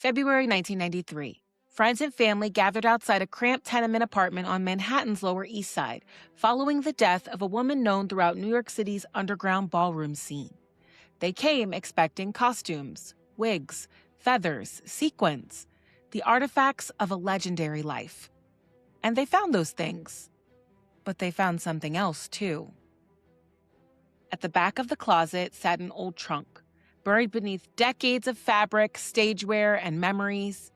February 1993. Friends and family gathered outside a cramped tenement apartment on Manhattan's Lower East Side, following the death of a woman known throughout New York City's underground ballroom scene. They came expecting costumes, wigs, feathers, sequins, the artifacts of a legendary life. And they found those things. But they found something else, too. At the back of the closet sat an old trunk, buried beneath decades of fabric, stageware, and memories.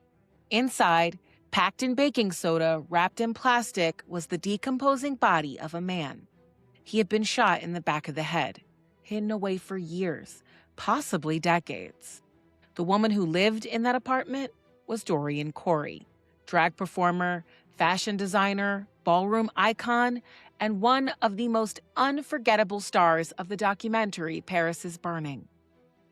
Inside, packed in baking soda, wrapped in plastic, was the decomposing body of a man. He had been shot in the back of the head, hidden away for years, possibly decades. The woman who lived in that apartment was Dorian Corey, drag performer, fashion designer, ballroom icon, and one of the most unforgettable stars of the documentary Paris is Burning.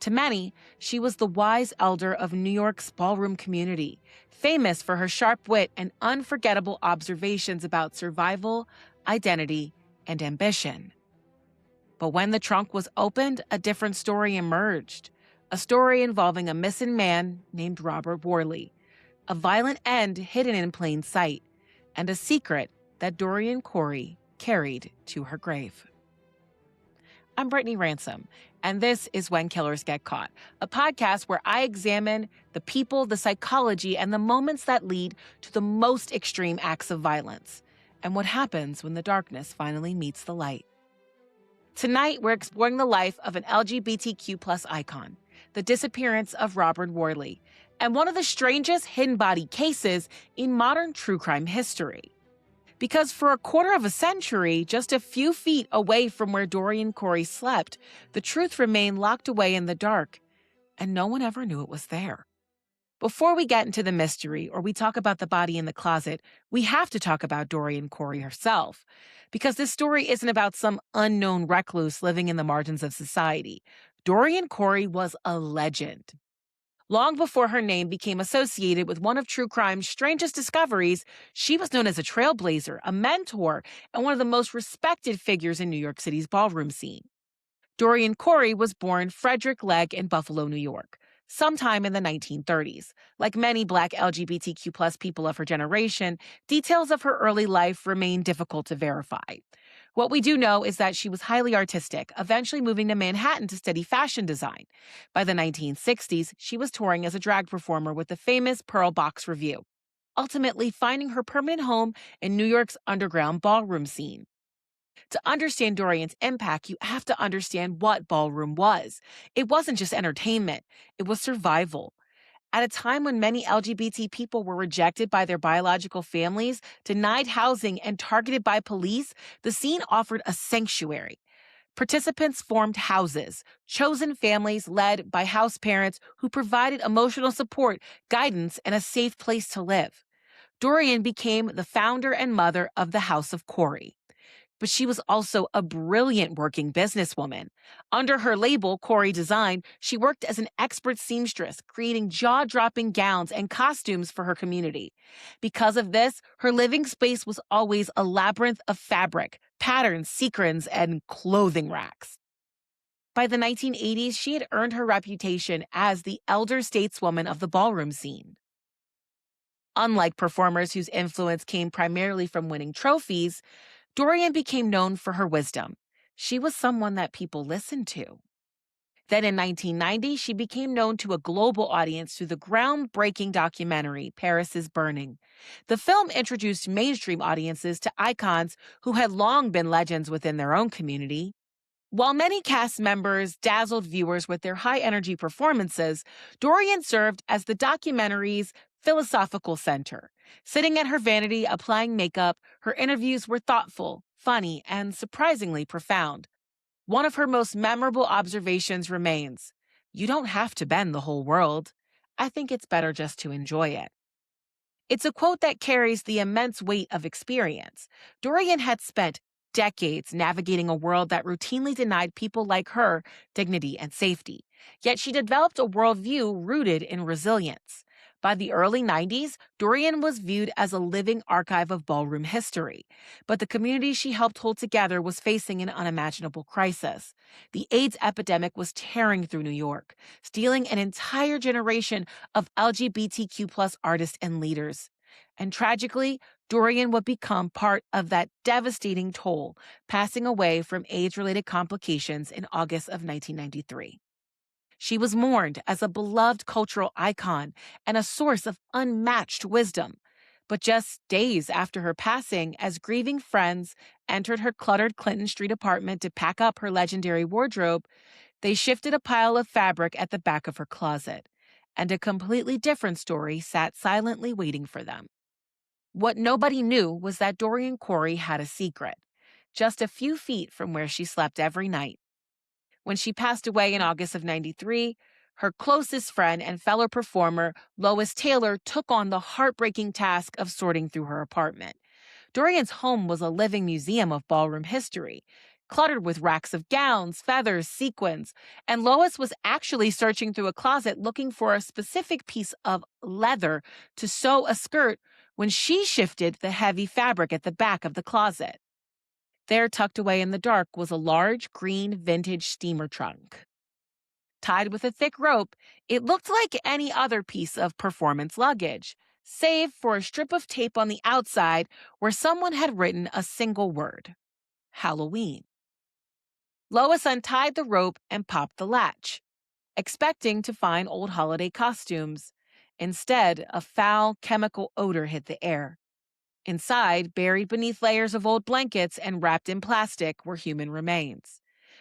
To many, she was the wise elder of New York's ballroom community, famous for her sharp wit and unforgettable observations about survival, identity, and ambition. But when the trunk was opened, a different story emerged. A story involving a missing man named Robert Worley, a violent end hidden in plain sight, and a secret that Dorian Corey carried to her grave. I'm Brittany Ransom, and this is When Killers Get Caught, a podcast where I examine the people, the psychology, and the moments that lead to the most extreme acts of violence, and what happens when the darkness finally meets the light. Tonight, we're exploring the life of an LGBTQ+ icon, the disappearance of Robert Worley, and one of the strangest hidden body cases in modern true crime history. Because for a quarter of a century, just a few feet away from where Dorian Corey slept, the truth remained locked away in the dark, and no one ever knew it was there. Before we get into the mystery or we talk about the body in the closet, we have to talk about Dorian Corey herself, because this story isn't about some unknown recluse living in the margins of society. Dorian Corey was a legend. Long before her name became associated with one of true crime's strangest discoveries, she was known as a trailblazer, a mentor, and one of the most respected figures in New York City's ballroom scene. Dorian Corey was born Frederick Legg in Buffalo, New York, sometime in the 1930s. Like many Black LGBTQ+ people of her generation, details of her early life remain difficult to verify. What we do know is that she was highly artistic, eventually moving to Manhattan to study fashion design. By the 1960s, she was touring as a drag performer with the famous Pearl Box Revue, ultimately finding her permanent home in New York's underground ballroom scene. To understand Dorian's impact, you have to understand what ballroom was. It wasn't just entertainment, it was survival. At a time when many LGBT people were rejected by their biological families, denied housing, and targeted by police, the scene offered a sanctuary. Participants formed houses, chosen families led by house parents who provided emotional support, guidance, and a safe place to live. Dorian became the founder and mother of the House of Corey. But she was also a brilliant working businesswoman. Under her label, Corey Design, she worked as an expert seamstress, creating jaw-dropping gowns and costumes for her community. Because of this, her living space was always a labyrinth of fabric, patterns, sequins, and clothing racks. By the 1980s, she had earned her reputation as the elder stateswoman of the ballroom scene. Unlike performers whose influence came primarily from winning trophies, Dorian became known for her wisdom. She was someone that people listened to. Then in 1990, she became known to a global audience through the groundbreaking documentary, Paris is Burning. The film introduced mainstream audiences to icons who had long been legends within their own community. While many cast members dazzled viewers with their high-energy performances, Dorian served as the documentary's philosophical center. Sitting at her vanity applying makeup, her interviews were thoughtful, funny, and surprisingly profound. One of her most memorable observations remains, "You don't have to bend the whole world. I think it's better just to enjoy it." It's a quote that carries the immense weight of experience. Dorian had spent decades navigating a world that routinely denied people like her dignity and safety. Yet she developed a worldview rooted in resilience. By the early 90s, Dorian was viewed as a living archive of ballroom history, but the community she helped hold together was facing an unimaginable crisis. The AIDS epidemic was tearing through New York, stealing an entire generation of LGBTQ+ artists and leaders. And tragically, Dorian would become part of that devastating toll, passing away from AIDS related complications in August of 1993. She was mourned as a beloved cultural icon and a source of unmatched wisdom. But just days after her passing, as grieving friends entered her cluttered Clinton Street apartment to pack up her legendary wardrobe, they shifted a pile of fabric at the back of her closet. And a completely different story sat silently waiting for them. What nobody knew was that Dorian Corey had a secret, just a few feet from where she slept every night. When she passed away in August of 93, her closest friend and fellow performer, Lois Taylor, took on the heartbreaking task of sorting through her apartment. Dorian's home was a living museum of ballroom history, cluttered with racks of gowns, feathers, sequins, and Lois was actually searching through a closet looking for a specific piece of leather to sew a skirt when she shifted the heavy fabric at the back of the closet. There, tucked away in the dark, was a large green vintage steamer trunk. Tied with a thick rope, it looked like any other piece of performance luggage, save for a strip of tape on the outside where someone had written a single word: Halloween. Lois untied the rope and popped the latch, expecting to find old holiday costumes. Instead, a foul chemical odor hit the air. Inside, buried beneath layers of old blankets and wrapped in plastic, were human remains.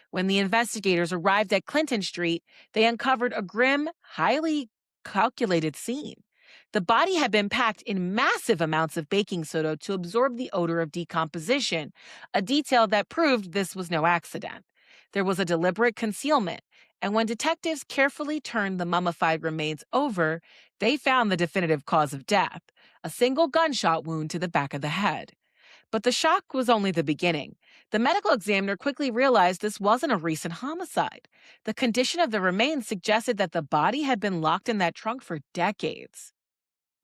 When the investigators arrived at Clinton Street, they uncovered a grim, highly calculated scene. The body had been packed in massive amounts of baking soda to absorb the odor of decomposition, a detail that proved this was no accident. There was a deliberate concealment, and when detectives carefully turned the mummified remains over, they found the definitive cause of death: a single gunshot wound to the back of the head. But the shock was only the beginning. The medical examiner quickly realized this wasn't a recent homicide. The condition of the remains suggested that the body had been locked in that trunk for decades.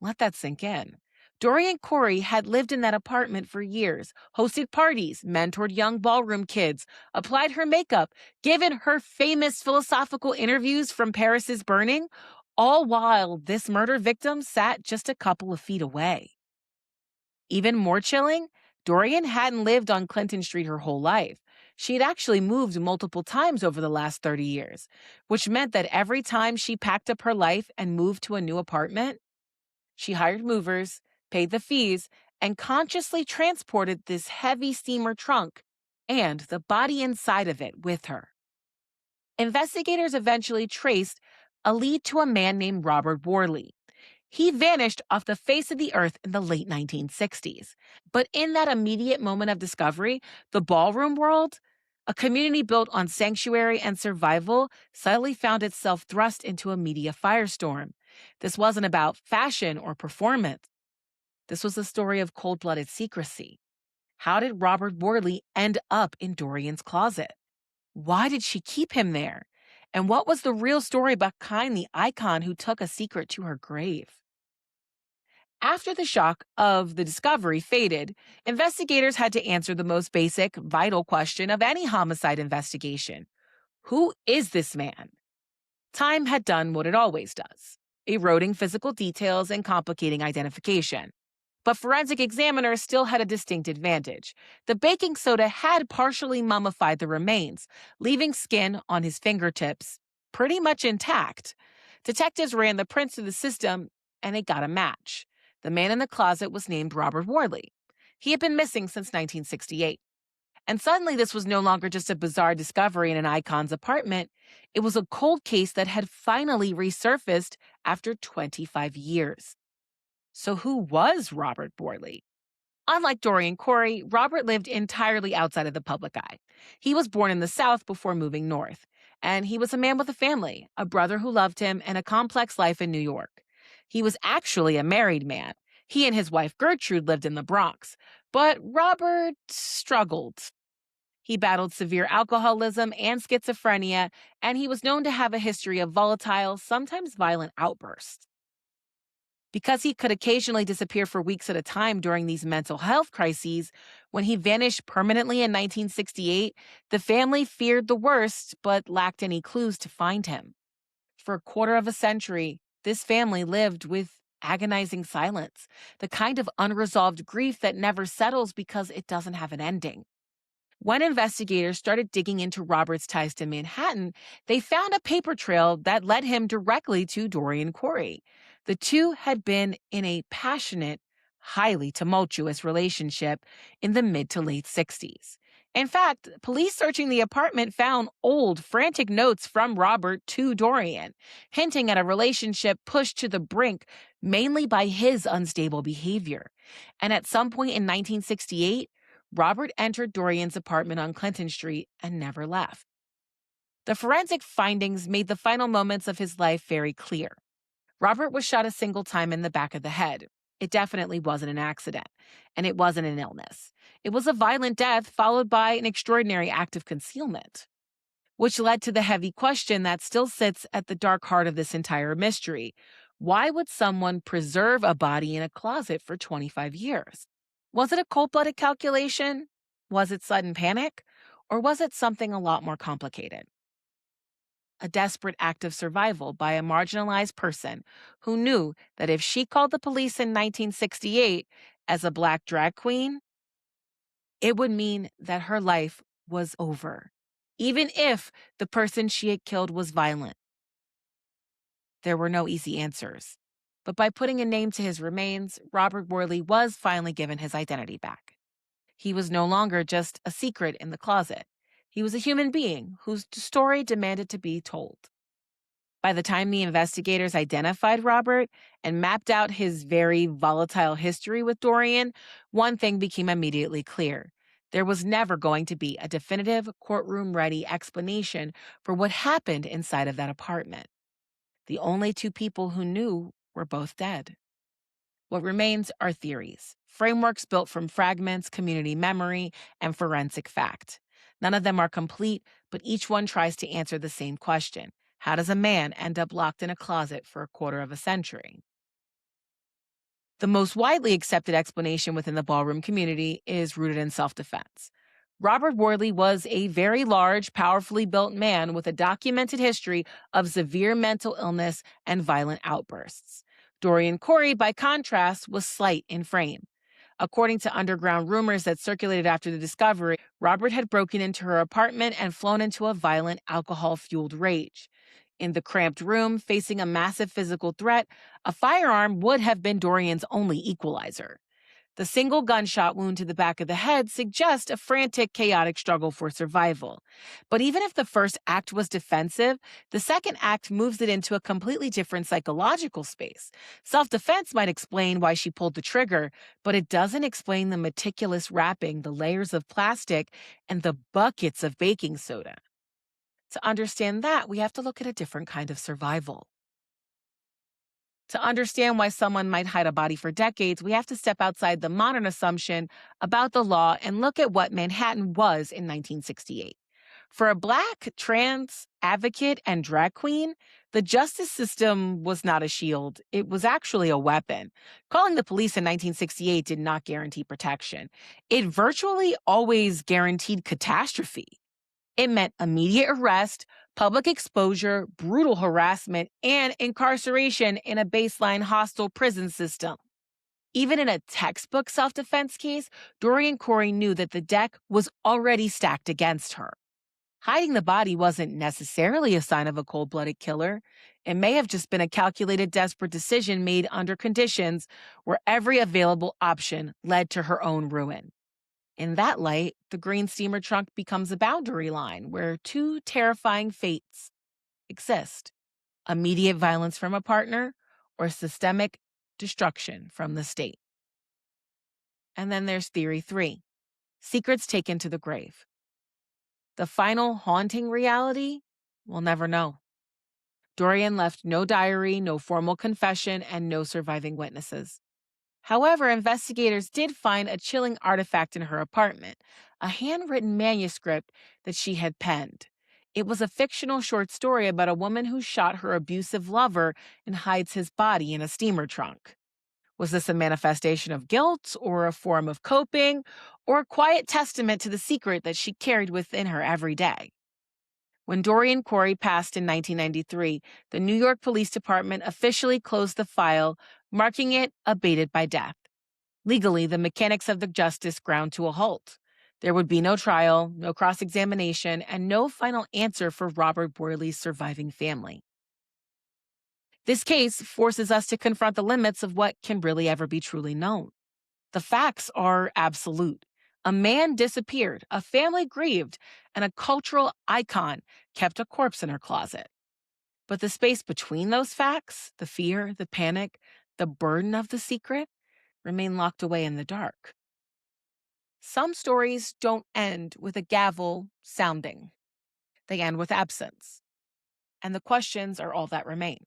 Let that sink in. Dorian Corey had lived in that apartment for years, hosted parties, mentored young ballroom kids, applied her makeup, given her famous philosophical interviews from Paris's Burning, all while this murder victim sat just a couple of feet away. Even more chilling, Dorian hadn't lived on Clinton Street her whole life. She had actually moved multiple times over the last 30 years, which meant that every time she packed up her life and moved to a new apartment, she hired movers, paid the fees, and consciously transported this heavy steamer trunk and the body inside of it with her. Investigators eventually traced a lead to a man named Robert Worley. He vanished off the face of the earth in the late 1960s. But in that immediate moment of discovery, the ballroom world, a community built on sanctuary and survival, suddenly found itself thrust into a media firestorm. This wasn't about fashion or performance. This was a story of cold-blooded secrecy. How did Robert Worley end up in Dorian's closet? Why did she keep him there? And what was the real story behind the icon who took a secret to her grave? After the shock of the discovery faded, investigators had to answer the most basic, vital question of any homicide investigation. Who is this man? Time had done what it always does, eroding physical details and complicating identification. But forensic examiners still had a distinct advantage. The baking soda had partially mummified the remains, leaving skin on his fingertips pretty much intact. Detectives ran the prints through the system, and they got a match. The man in the closet was named Robert Worley. He had been missing since 1968. And suddenly, this was no longer just a bizarre discovery in an icon's apartment. It was a cold case that had finally resurfaced after 25 years. So who was Robert Worley? Unlike Dorian Corey, Robert lived entirely outside of the public eye. He was born in the South before moving north. And he was a man with a family, a brother who loved him, and a complex life in New York. He was actually a married man. He and his wife Gertrude lived in the Bronx. But Robert struggled. He battled severe alcoholism and schizophrenia, and he was known to have a history of volatile, sometimes violent outbursts. Because he could occasionally disappear for weeks at a time during these mental health crises, when he vanished permanently in 1968, the family feared the worst but lacked any clues to find him. For a quarter of a century, this family lived with agonizing silence, the kind of unresolved grief that never settles because it doesn't have an ending. When investigators started digging into Robert's ties to Manhattan, they found a paper trail that led him directly to Dorian Corey. The two had been in a passionate, highly tumultuous relationship in the mid to late 60s. In fact, police searching the apartment found old, frantic notes from Robert to Dorian, hinting at a relationship pushed to the brink mainly by his unstable behavior. And at some point in 1968, Robert entered Dorian's apartment on Clinton Street and never left. The forensic findings made the final moments of his life very clear. Robert was shot a single time in the back of the head. It definitely wasn't an accident, and it wasn't an illness. It was a violent death followed by an extraordinary act of concealment, which led to the heavy question that still sits at the dark heart of this entire mystery. Why would someone preserve a body in a closet for 25 years? Was it a cold-blooded calculation? Was it sudden panic? Or was it something a lot more complicated? A desperate act of survival by a marginalized person who knew that if she called the police in 1968 as a black drag queen, it would mean that her life was over, even if the person she had killed was violent. There were no easy answers. But by putting a name to his remains, Robert Worley was finally given his identity back. He was no longer just a secret in the closet. He was a human being whose story demanded to be told. By the time the investigators identified Robert and mapped out his very volatile history with Dorian, one thing became immediately clear. There was never going to be a definitive, courtroom-ready explanation for what happened inside of that apartment. The only two people who knew were both dead. What remains are theories, frameworks built from fragments, community memory, and forensic fact. None of them are complete, but each one tries to answer the same question. How does a man end up locked in a closet for a quarter of a century? The most widely accepted explanation within the ballroom community is rooted in self-defense. Robert Worley was a very large, powerfully built man with a documented history of severe mental illness and violent outbursts. Dorian Corey, by contrast, was slight in frame. According to underground rumors that circulated after the discovery, Robert had broken into her apartment and flown into a violent, alcohol-fueled rage. In the cramped room, facing a massive physical threat, a firearm would have been Dorian's only equalizer. The single gunshot wound to the back of the head suggests a frantic, chaotic struggle for survival. But even if the first act was defensive, the second act moves it into a completely different psychological space. Self-defense might explain why she pulled the trigger, but it doesn't explain the meticulous wrapping, the layers of plastic, and the buckets of baking soda. To understand that, we have to look at a different kind of survival. To understand why someone might hide a body for decades, we have to step outside the modern assumption about the law and look at what Manhattan was in 1968. For a Black, trans, advocate, and drag queen, the justice system was not a shield. It was actually a weapon. Calling the police in 1968 did not guarantee protection. It virtually always guaranteed catastrophe. It meant immediate arrest, public exposure, brutal harassment, and incarceration in a baseline hostile prison system. Even in a textbook self-defense case, Dorian Corey knew that the deck was already stacked against her. Hiding the body wasn't necessarily a sign of a cold-blooded killer. It may have just been a calculated, desperate decision made under conditions where every available option led to her own ruin. In that light, the green steamer trunk becomes a boundary line where two terrifying fates exist: immediate violence from a partner or systemic destruction from the state. And then there's theory 3, secrets taken to the grave. The final haunting reality? We'll never know. Dorian left no diary, no formal confession, and no surviving witnesses. However, investigators did find a chilling artifact in her apartment, a handwritten manuscript that she had penned. It was a fictional short story about a woman who shot her abusive lover and hides his body in a steamer trunk. Was this a manifestation of guilt or a form of coping or a quiet testament to the secret that she carried within her every day? When Dorian Corey passed in 1993, the New York Police Department officially closed the file, marking it abated by death. Legally, the mechanics of the justice ground to a halt. There would be no trial, no cross examination, and no final answer for Robert Worley's surviving family. This case forces us to confront the limits of what can really ever be truly known. The facts are absolute. A man disappeared, a family grieved, and a cultural icon kept a corpse in her closet. But the space between those facts, the fear, the panic, the burden of the secret, remain locked away in the dark. Some stories don't end with a gavel sounding. They end with absence. And the questions are all that remain.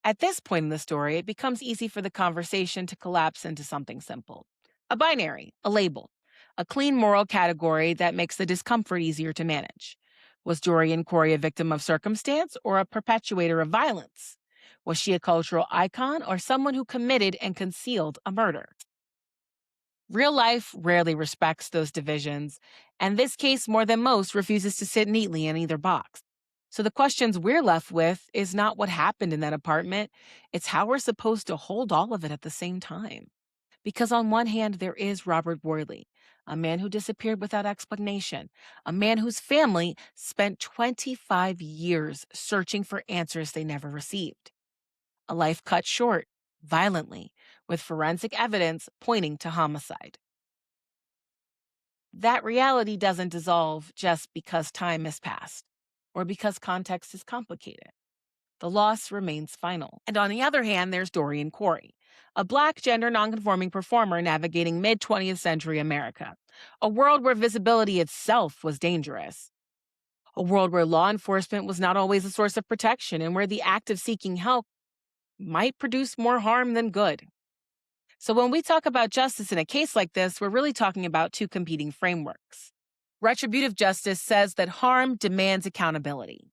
At this point in the story, it becomes easy for the conversation to collapse into something simple: a binary, a label, a clean moral category that makes the discomfort easier to manage. Was Dorian Corey a victim of circumstance or a perpetuator of violence? Was she a cultural icon or someone who committed and concealed a murder? Real life rarely respects those divisions, and this case, more than most, refuses to sit neatly in either box. So the questions we're left with is not what happened in that apartment, it's how we're supposed to hold all of it at the same time. Because on one hand, there is Robert Worley, a man who disappeared without explanation, a man whose family spent 25 years searching for answers they never received. A life cut short, violently, with forensic evidence pointing to homicide. That reality doesn't dissolve just because time has passed or because context is complicated. The loss remains final. And on the other hand, there's Dorian Corey, a Black gender nonconforming performer navigating mid 20th century America, a world where visibility itself was dangerous, a world where law enforcement was not always a source of protection and where the act of seeking help might produce more harm than good. So when we talk about justice in a case like this, we're really talking about two competing frameworks. Retributive justice says that harm demands accountability,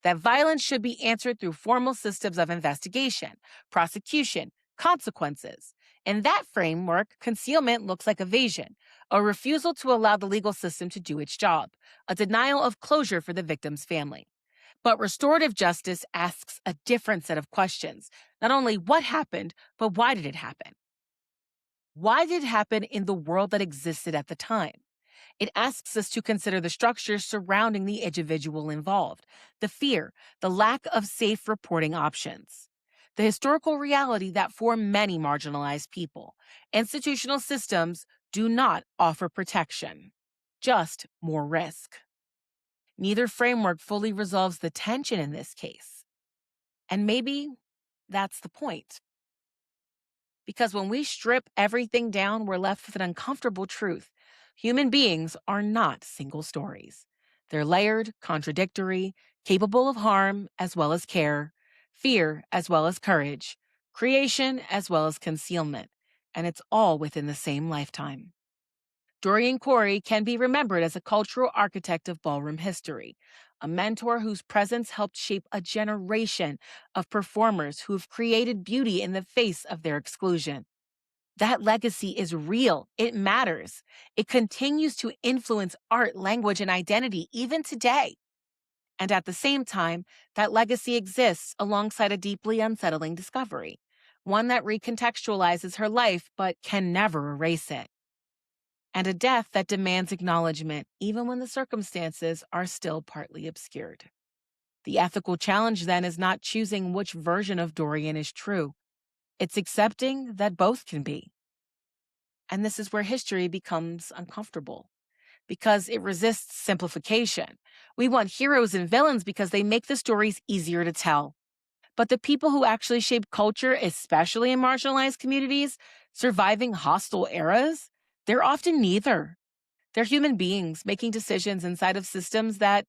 that violence should be answered through formal systems of investigation, prosecution, consequences. In that framework, concealment looks like evasion, a refusal to allow the legal system to do its job, a denial of closure for the victim's family. But restorative justice asks a different set of questions. Not only what happened, but why did it happen? Why did it happen in the world that existed at the time? It asks us to consider the structures surrounding the individual involved, the fear, the lack of safe reporting options, the historical reality that for many marginalized people, institutional systems do not offer protection, just more risk. Neither framework fully resolves the tension in this case. And maybe that's the point. Because when we strip everything down, we're left with an uncomfortable truth. Human beings are not single stories. They're layered, contradictory, capable of harm as well as care, fear as well as courage, creation as well as concealment. And it's all within the same lifetime. Dorian Corey can be remembered as a cultural architect of ballroom history, a mentor whose presence helped shape a generation of performers who've created beauty in the face of their exclusion. That legacy is real. It matters. It continues to influence art, language, and identity even today. And at the same time, that legacy exists alongside a deeply unsettling discovery, one that recontextualizes her life but can never erase it, and a death that demands acknowledgement even when the circumstances are still partly obscured. The ethical challenge then is not choosing which version of Dorian is true. It's accepting that both can be. And this is where history becomes uncomfortable, because it resists simplification. We want heroes and villains because they make the stories easier to tell. But the people who actually shape culture, especially in marginalized communities, surviving hostile eras, they're often neither. They're human beings making decisions inside of systems that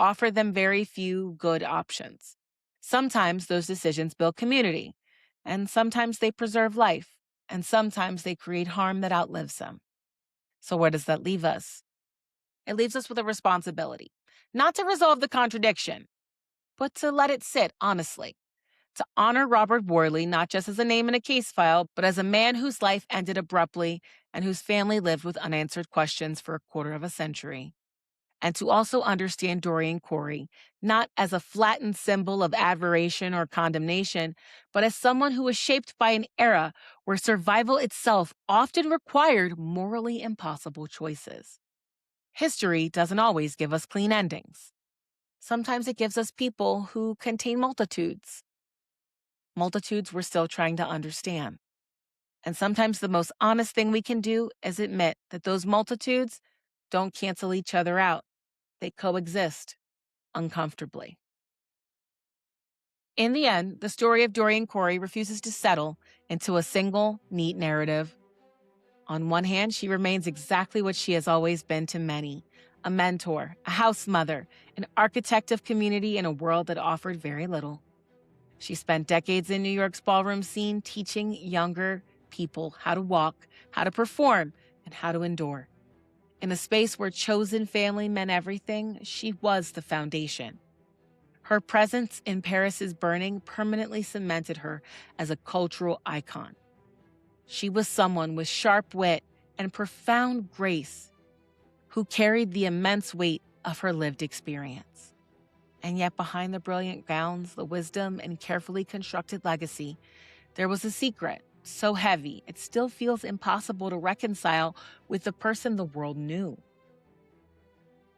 offer them very few good options. Sometimes those decisions build community, and sometimes they preserve life, and sometimes they create harm that outlives them. So where does that leave us? It leaves us with a responsibility, not to resolve the contradiction, but to let it sit honestly, to honor Robert Worley not just as a name in a case file, but as a man whose life ended abruptly and whose family lived with unanswered questions for a quarter of a century. And to also understand Dorian Corey, not as a flattened symbol of admiration or condemnation, but as someone who was shaped by an era where survival itself often required morally impossible choices. History doesn't always give us clean endings. Sometimes it gives us people who contain multitudes. Multitudes we're still trying to understand. And sometimes the most honest thing we can do is admit that those multitudes don't cancel each other out. They coexist uncomfortably. In the end, the story of Dorian Corey refuses to settle into a single, neat narrative. On one hand, she remains exactly what she has always been to many: a mentor, a house mother, an architect of community in a world that offered very little. She spent decades in New York's ballroom scene teaching younger people how to walk, how to perform, and how to endure. In a space where chosen family meant everything, she was the foundation. Her presence in Paris's burning permanently cemented her as a cultural icon. She was someone with sharp wit and profound grace who carried the immense weight of her lived experience. And yet behind the brilliant gowns, the wisdom, and carefully constructed legacy, there was a secret so heavy it still feels impossible to reconcile with the person the world knew.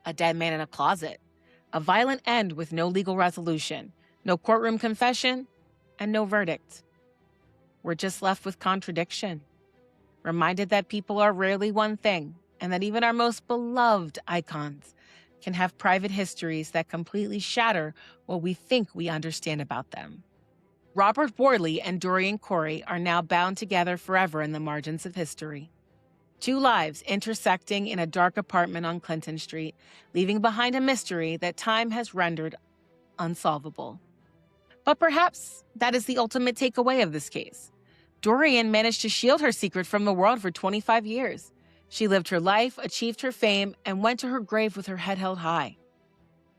A dead man in a closet, a violent end with no legal resolution, no courtroom confession, and no verdict. We're just left with contradiction, reminded that people are rarely one thing, and that even our most beloved icons can have private histories that completely shatter what we think we understand about them. Robert Worley and Dorian Corey are now bound together forever in the margins of history. Two lives intersecting in a dark apartment on Clinton Street, leaving behind a mystery that time has rendered unsolvable. But perhaps that is the ultimate takeaway of this case. Dorian managed to shield her secret from the world for 25 years. She lived her life, achieved her fame, and went to her grave with her head held high.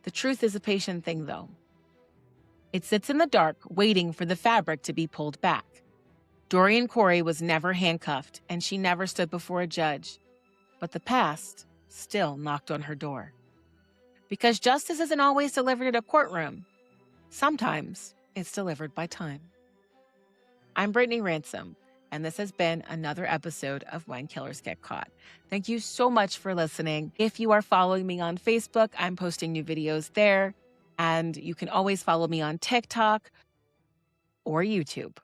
The truth is a patient thing, though. It sits in the dark, waiting for the fabric to be pulled back. Dorian Corey was never handcuffed, and she never stood before a judge. But the past still knocked on her door. Because justice isn't always delivered at a courtroom. Sometimes it's delivered by time. I'm Brittany Ransom, and this has been another episode of When Killers Get Caught. Thank you so much for listening. If you are following me on Facebook, I'm posting new videos there. And you can always follow me on TikTok or YouTube.